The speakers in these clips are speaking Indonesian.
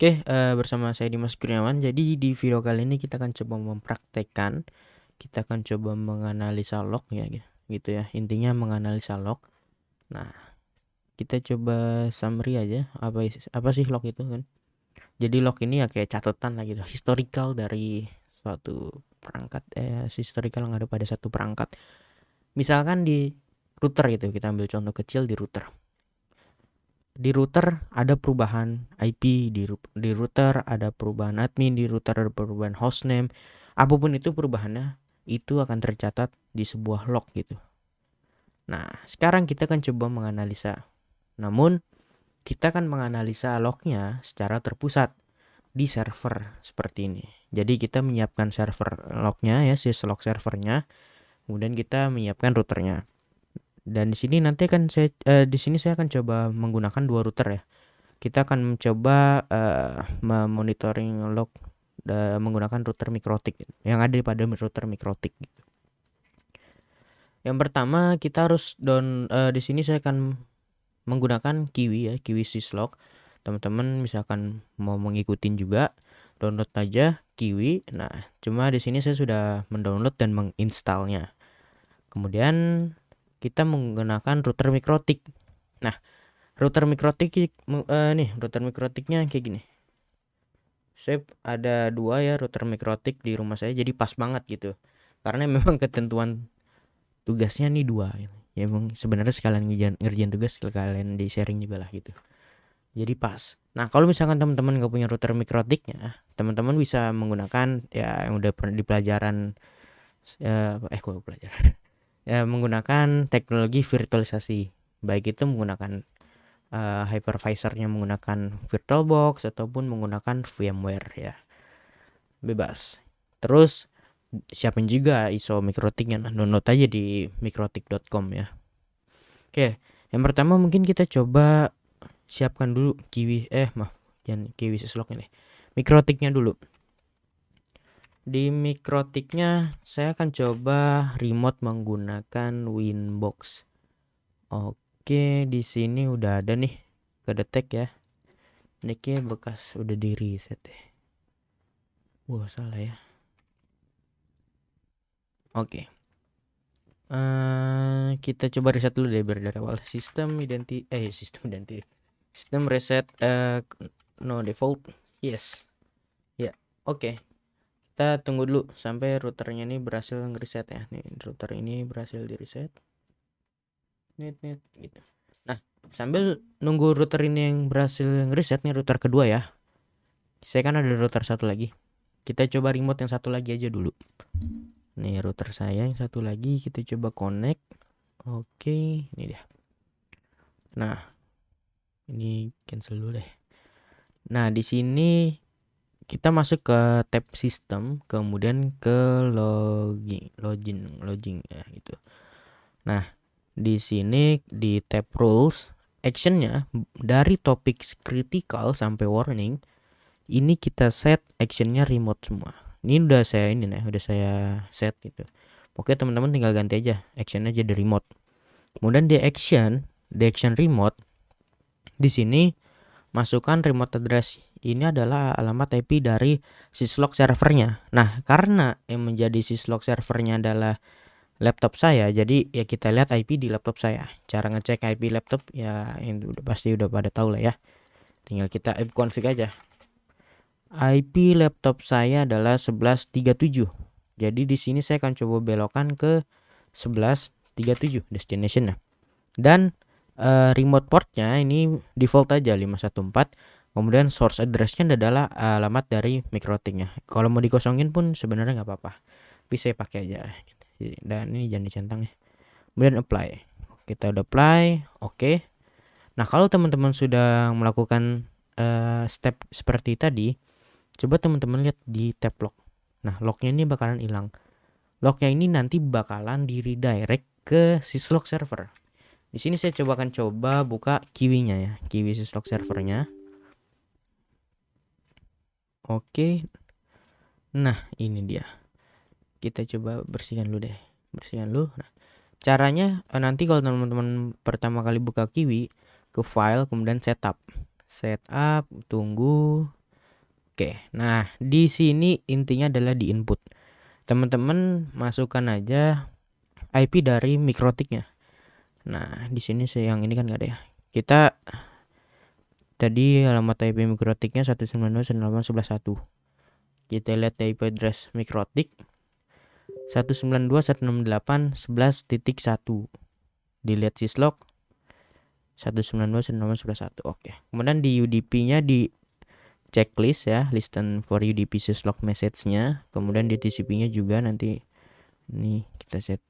Oke, bersama saya Dimas Kurniawan. Jadi di video kali ini kita akan coba mempraktekkan, kita akan coba menganalisa log ya, gitu ya. Intinya menganalisa log. Nah, kita coba summary aja apa sih log itu kan. Jadi log ini ya kayak catatan lah gitu, historical dari suatu perangkat, historical yang ada pada satu perangkat. Misalkan di router gitu, kita ambil contoh kecil di router. Di router ada perubahan IP, di router ada perubahan admin, di router ada perubahan hostname. Apapun itu perubahannya, itu akan tercatat di sebuah log gitu. Nah, sekarang kita akan coba menganalisa. Namun, kita akan menganalisa lognya secara terpusat di server seperti ini. Jadi kita menyiapkan server lognya ya, syslog servernya. Kemudian kita menyiapkan routernya. Dan di sini nanti akan di sini saya akan coba menggunakan dua router ya. Kita akan mencoba memonitoring log menggunakan router mikrotik yang ada pada router mikrotik. Yang pertama kita harus di sini saya akan menggunakan Kiwi ya, Kiwi syslog. Teman-teman misalkan mau mengikutin juga, download aja Kiwi. Nah, cuma di sini saya sudah mendownload dan menginstalnya. Kemudian kita menggunakan router mikrotik. Nah, router mikrotiknya kayak gini. Saya ada dua ya router mikrotik di rumah saya, jadi pas banget gitu. Karena memang ketentuan tugasnya nih dua. Ya emang sebenarnya sekalian ngerjain tugas, sekalian di sharing juga lah gitu. Jadi pas. Nah kalau misalkan teman-teman nggak punya router mikrotiknya, teman-teman bisa menggunakan ya yang udah pernah di pelajaran pelajaran ya, menggunakan teknologi virtualisasi. Baik itu menggunakan hypervisornya menggunakan VirtualBox ataupun menggunakan VMware ya, bebas. Terus siapin juga ISO mikrotiknya, download aja di mikrotik.com ya. Oke, yang pertama mungkin kita coba siapkan dulu jangan Kiwi syslog ini, mikrotiknya dulu. Di mikrotiknya saya akan coba remote menggunakan Winbox. Oke, di sini udah ada nih, kedetek ya. Ini kayak bekas udah di reset deh. Wah salah ya. Oke. Kita coba reset dulu deh biar dari awal. Sistem reset no default. Yes. Ya, oke. Kita tunggu dulu sampai routernya ini berhasil ngereset ya. Nih, router ini berhasil di reset. Net gitu. Nah, sambil nunggu router ini yang berhasil ngereset nih, router kedua ya. Saya kan ada router satu lagi. Kita coba remote yang satu lagi aja dulu. Nih router saya yang satu lagi kita coba connect. Oke, ini dia. Nah, ini cancel dulu deh. Nah, di sini kita masuk ke tab sistem, kemudian ke login ya gitu. Nah, di sini di tab rules, actionnya dari topik critical sampai warning, ini kita set actionnya remote semua. Ini udah saya set gitu. Oke, teman-teman tinggal ganti aja actionnya jadi remote. Kemudian di action remote, di sini masukkan remote address. Ini adalah alamat IP dari syslog servernya. Nah, karena yang menjadi syslog servernya adalah laptop saya, jadi ya kita lihat IP di laptop saya. Cara ngecek IP laptop ya yang pasti udah pada tahu lah ya. Tinggal kita config aja. IP laptop saya adalah 1137. Jadi di sini saya akan coba belokkan ke 1137 destination. Dan remote portnya ini default aja 514. Kemudian source addressnya adalah alamat dari mikrotiknya. Kalau mau dikosongin pun sebenarnya nggak apa-apa, tapi saya pakai aja. Dan ini jangan dicentang ya. Kemudian apply. Kita udah apply, oke. Nah kalau teman-teman sudah melakukan step seperti tadi, coba teman-teman lihat di tab log. Nah lognya ini bakalan hilang. Lognya ini nanti bakalan di redirect ke syslog server. Di sini saya akan coba buka Kiwi-nya ya, Kiwi syslog servernya. Oke. Nah, ini dia. Kita coba bersihkan dulu deh. Nah, caranya nanti kalau teman-teman pertama kali buka Kiwi, ke file kemudian setup, tunggu Oke, nah di sini intinya adalah di input. Teman-teman masukkan aja IP dari mikrotiknya. Nah, di sini saya yang ini kan nggak ada ya. Kita tadi alamat IP mikrotiknya 192.168.11.1. Kita lihat IP address mikrotik 192.168.11.1. Dilihat syslog 192.168.11.1. Oke. Kemudian di UDP-nya di checklist ya, listen for UDP syslog message-nya. Kemudian di TCP-nya juga nanti ini kita set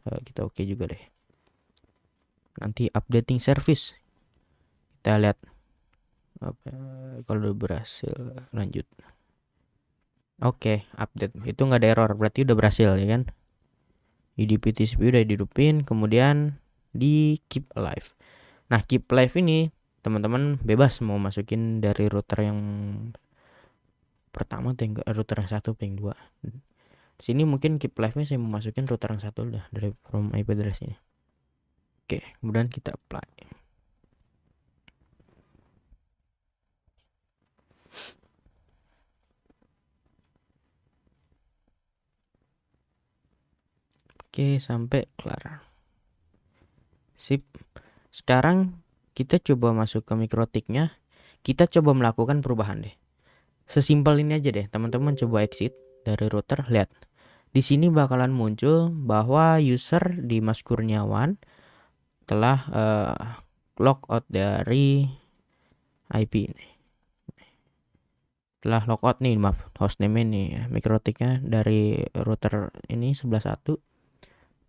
kita oke juga deh. Nanti updating service. Kita lihat kalau udah berhasil lanjut. Oke, update. Itu nggak ada error, berarti udah berhasil ya kan. UDP TCP udah dihidupin, kemudian di keep alive. Nah, keep alive ini teman-teman bebas mau masukin dari router yang pertama atau yang router yang satu atau yang dua. Sini mungkin keep alive-nya saya mau masukin router yang satu udah dari from IP address ini. Oke, kemudian kita apply. Oke, sampai kelar. Sip. Sekarang kita coba masuk ke mikrotiknya. Kita coba melakukan perubahan deh. Sesimpel ini aja deh, teman-teman coba exit dari router, lihat. Di sini bakalan muncul bahwa user di Mas Kurniawan telah logout dari IP ini. Telah logout nih, maaf, hostname ini ya, mikrotiknya dari router ini 11.1.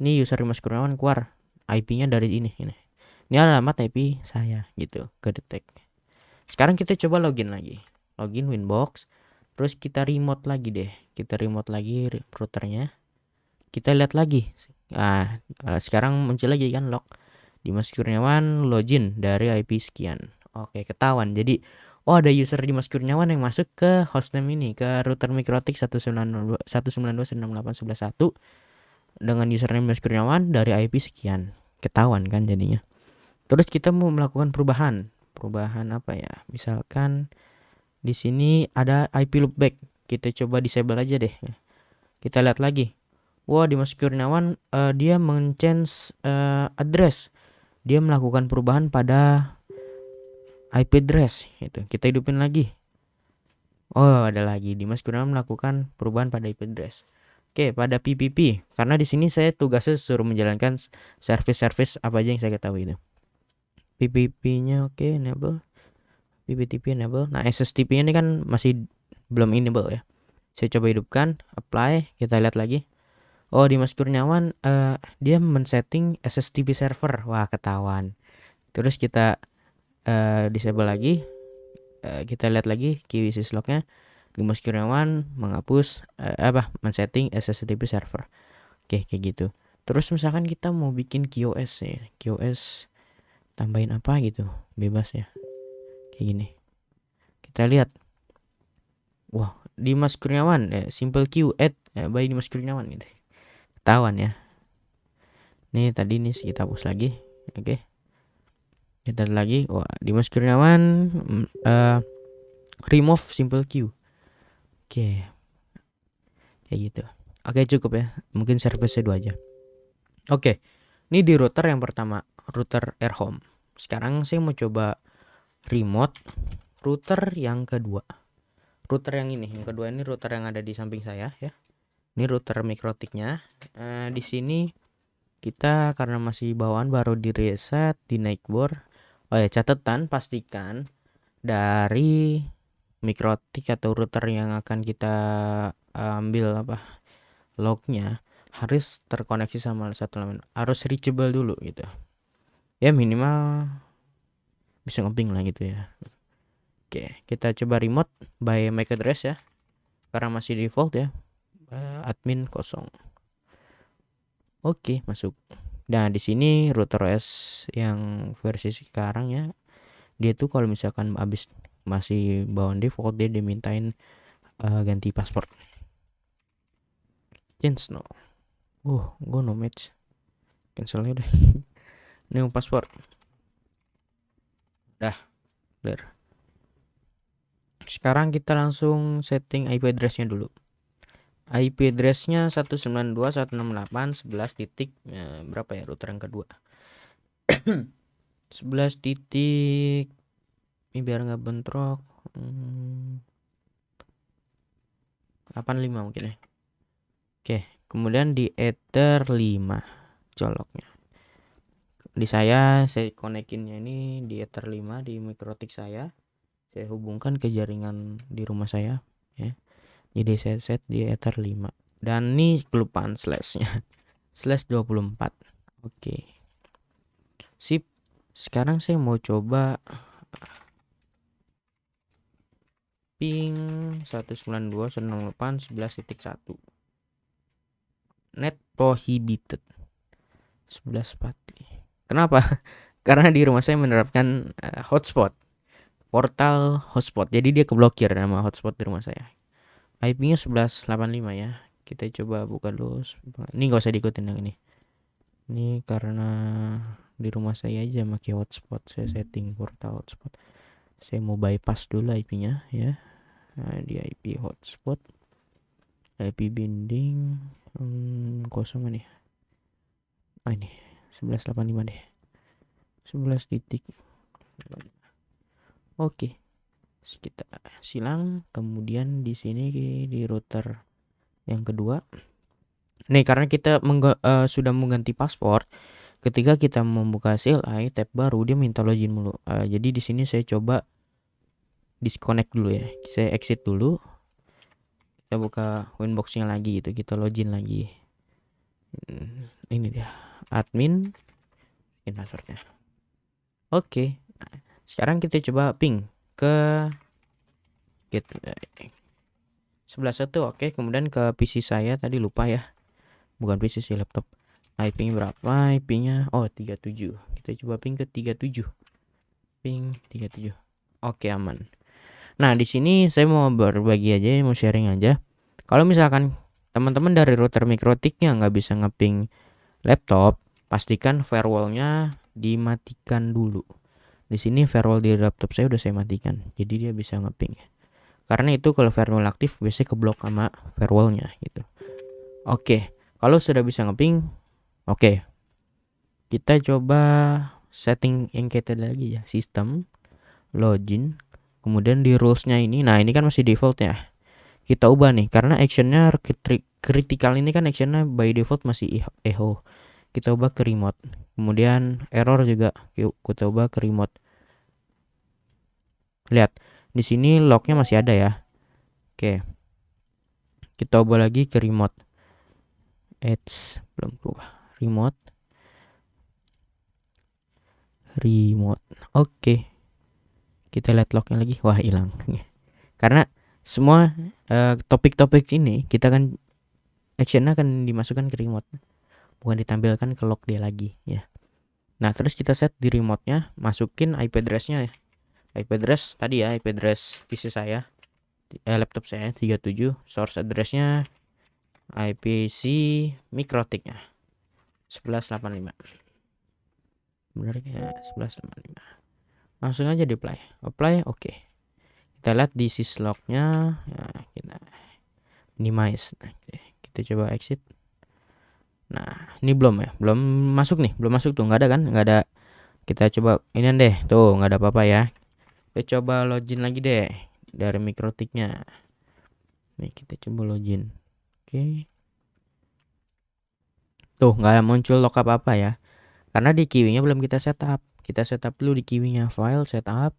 Ini user di Mas Kurniawan keluar IP-nya dari ini. Ini alamat IP saya gitu, ke detect. Sekarang kita coba login lagi. Login Winbox. Terus kita remote lagi deh. Kita remote lagi routernya. Kita lihat lagi. Nah, sekarang muncul lagi kan log. Dimas Kurniawan login dari IP sekian. Oke, ketahuan. Jadi, oh ada user Dimas Kurniawan yang masuk ke hostname ini, ke router mikrotik 192.168.11.1 dengan username Dimas Kurniawan dari IP sekian. Ketahuan kan jadinya. Terus kita mau melakukan perubahan. Perubahan apa ya? Misalkan di sini ada IP loopback. Kita coba disable aja deh. Kita lihat lagi. Wah, Dimas Kurniawan dia men-change address. Dia melakukan perubahan pada IP address itu. Kita hidupin lagi. Oh, ada lagi. Dimas Kurniawan melakukan perubahan pada IP address. Oke, pada PPP. Karena di sini saya tugasnya suruh menjalankan service-service apa aja yang saya ketahui itu. PPP-nya oke, enable. PPTP enable. Nah, SSTP ini kan masih belum enable ya. Saya coba hidupkan, apply, kita lihat lagi. Oh, Dimas Kurniawan dia men-setting SSTP server. Wah, ketahuan. Terus kita disable lagi. Kita lihat lagi key syslognya. Dimas Kurniawan menghapus men-setting SSTP server. Oke, kayak gitu. Terus misalkan kita mau bikin QoS ya. QoS tambahin apa gitu. Bebas ya. Kayak gini. Kita lihat. Wah, Dimas Kurniawan simple Q add by Dimas Kurniawan gitu. Ketahuan ya. Nih tadi nih kita hapus lagi. Oke. Kita lihat lagi. Wah, Dimas Kurniawan remove simple queue. Oke. Kayak gitu. Oke, cukup ya. Mungkin service 2 aja. Oke. Ini di router yang pertama, router AirHome. Sekarang saya mau coba remote router yang kedua. Router yang ini, yang kedua ini router yang ada di samping saya ya. Ini router mikrotiknya. Di sini kita karena masih bawaan baru di reset, di naik board. Oh ya, catatan pastikan dari mikrotik atau router yang akan kita ambil lognya harus terkoneksi sama satu elemen, harus reachable dulu gitu ya, minimal bisa ngeping lah gitu ya. Oke, kita coba remote by MAC address ya, karena masih default ya, admin kosong. Oke, masuk. Nah, di sini router OS yang versi sekarang ya, dia tuh kalau misalkan habis masih bawaan default dia dimintain ganti password. Change no. Gue no match. Cancel aja deh. New password. Dah, clear. Sekarang kita langsung setting IP address-nya dulu. IP address-nya 192.168.11 titik berapa ya router yang kedua? 11 titik ini biar nggak bentrok 85 mungkin ya. Oke, kemudian di ether 5 coloknya. Di saya konekinnya ini di ether 5 di mikrotik saya hubungkan ke jaringan di rumah saya ya. Jadi saya set di ether 5 dan nih kelupaan slashnya slash 24. Oke. Sip. Sekarang saya mau coba ping 192.168.11.1 net prohibited 11 pati. Kenapa? Karena di rumah saya menerapkan hotspot, portal hotspot, jadi dia keblokir nama hotspot di rumah saya. IP-nya 11.85 ya. Kita coba buka dulu. Ini gak usah diikutin yang ini karena di rumah saya aja pakai hotspot. Saya setting portal hotspot. Saya mau bypass dulu IP-nya ya. Nah, di IP hotspot, IP binding kosong nih. Ini 11.85 deh. 11 titik. Oke. Kita silang, kemudian di sini di router yang kedua. Nih karena kita sudah mengganti password, ketika kita membuka CLI tab baru dia minta login mulu. Jadi di sini saya coba disconnect dulu ya. Saya exit dulu. Kita buka Winbox-nya lagi gitu, kita login lagi. Ini dia admin passwordnya. Oke. Sekarang kita coba ping ke gitu 11.1. Oke, kemudian ke PC saya tadi lupa ya. Bukan PC sih, laptop. IP-nya berapa? IP-nya 37. Kita coba ping ke 37. Ping 37. Oke, aman. Nah, di sini saya mau berbagi aja, mau sharing aja. Kalau misalkan teman-teman dari router mikrotiknya nggak bisa ngeping laptop, pastikan firewall-nya dimatikan dulu. Di sini firewall di laptop saya udah saya matikan, jadi dia bisa ngeping. Karena itu kalau firewall aktif biasanya keblok sama firewall-nya gitu. Oke, kalau sudah bisa ngeping, oke. Kita coba setting yang kita lagi ya, sistem, login, kemudian di rules-nya ini. Nah, ini kan masih default ya. Kita ubah nih karena actionnya critical ini kan actionnya by default masih echo. Kita ubah ke remote. Kemudian error juga kita ubah ke remote. Lihat, di sini lognya masih ada ya. Oke. Kita ubah lagi ke remote. Belum berubah. Remote. Oke. Kita lihat lognya lagi. Wah, hilang. Karena semua topik-topik ini kita kan actionnya akan dimasukkan ke remote, bukan ditampilkan ke log dia lagi ya. Nah, terus kita set di remote-nya, masukin IP address-nya ya. IP address tadi ya, IP address PC saya, laptop saya 37, source address-nya IPC mikrotiknya 11.85. Benar ya, 11.85. Langsung aja di apply, oke. Kita lihat di syslog-nya ya, kita minimize. Kita coba exit. Nah, ini belum masuk tuh, nggak ada kan, nggak ada. Kita coba ini deh, tuh nggak ada apa-apa ya. Kita coba login lagi deh dari mikrotiknya. Nih kita coba login. Oke. Tuh nggak muncul log apa-apa ya, karena di kiwinya belum kita setup. Kita setup dulu di kiwinya, file setup,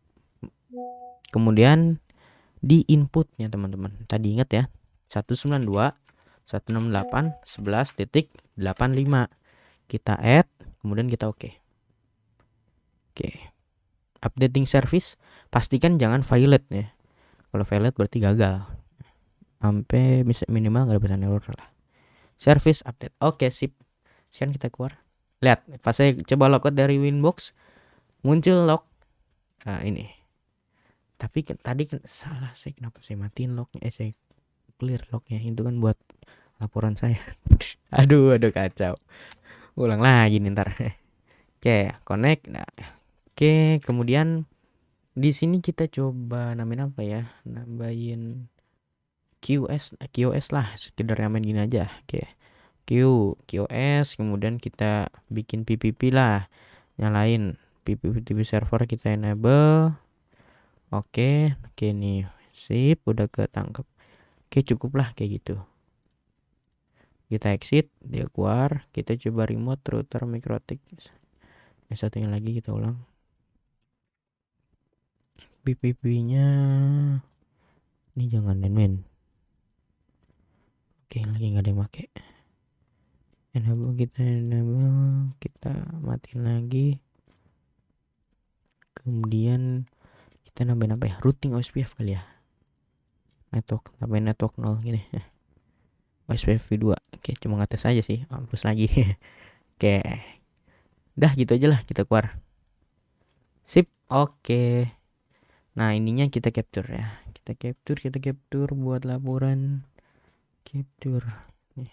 kemudian di inputnya teman-teman. Tadi ingat ya, 192.168.11.85. Kita add, kemudian kita oke. Updating service, pastikan jangan violate ya. Kalau violate berarti gagal. Sampai bisa minimal nggak ada error lah. Service update. Oke, sip. Sekarang kita keluar. Lihat, pas saya coba logout dari Winbox, muncul log. Nah, ini. Tapi tadi salah saya, kenapa saya matiin lognya? Saya clear lognya. Itu kan buat laporan saya. aduh kacau. Ulang lagi nih ntar. Oke, connect. Nah, oke, kemudian Di sini kita coba nambahin apa ya? Nambahin QoS lah, sekedar namain gini aja. Oke. QoS, kemudian kita bikin PPP lah. Nyalain PPP server, kita enable. Oke, nih. Sip, udah ketangkep. Oke, cukup lah kayak gitu. Kita exit, dia keluar. Kita coba remote router MikroTik. Satunya lagi kita ulang. PPP-nya ini jangan main. Oke, lagi nggak ada yang pakai. Enable, kita matiin lagi. Kemudian kita nambahin apa ya? Routing OSPF kali ya. Network, tambahin network 0 gini. OSPF v2. Oke, cuma ngetes aja sih. Hapus lagi. Oke. Dah gitu aja lah, kita keluar. Sip, oke. Nah, ininya kita capture ya. Kita capture buat laporan. Capture. Nih.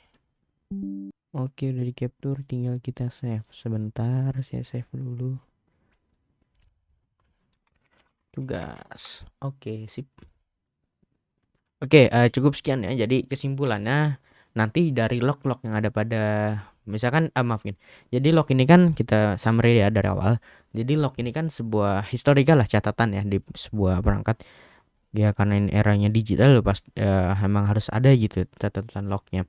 Oke, udah di capture, tinggal kita save. Sebentar, saya save dulu. Tugas. Oke, sip. Oke, cukup sekian ya. Jadi kesimpulannya nanti dari log-log yang ada pada misalkan maafin. Jadi log ini kan kita summary ya dari awal. Jadi log ini kan sebuah historical lah, catatan ya di sebuah perangkat. Ya karena ini eranya digital pas emang harus ada gitu catatan lognya.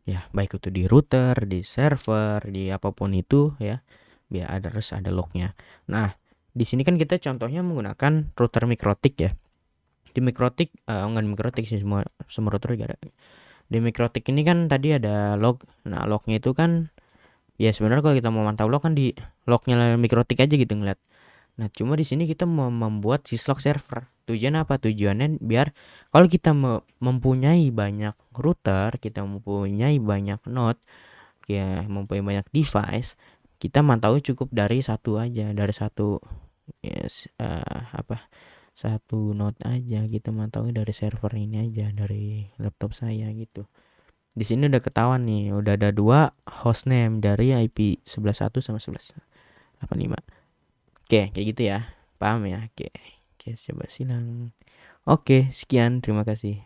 Ya, baik itu di router, di server, di apapun itu ya. Biar harus ada lognya. Nah, di sini kan kita contohnya menggunakan router MikroTik ya. Di MikroTik enggak di MikroTik sih, semua router juga ada. Di MikroTik ini kan tadi ada log. Nah, lognya itu kan ya sebenarnya kalau kita mau mantau log kan di lognya MikroTik aja gitu ngeliat. Nah, cuma di sini kita mau membuat syslog server. Tujuannya apa? Tujuannya biar kalau kita mempunyai banyak router, kita mempunyai banyak node, ya mempunyai banyak device, kita mantau cukup dari satu aja, dari satu yes, satu node aja. Kita mantau dari server ini aja, dari laptop saya gitu. Di sini udah ketahuan nih, udah ada 2 hostname dari IP 11.1 sama 11.85. Oke, kayak gitu ya. Paham ya? Oke. Oke, coba silang. Oke, sekian. Terima kasih.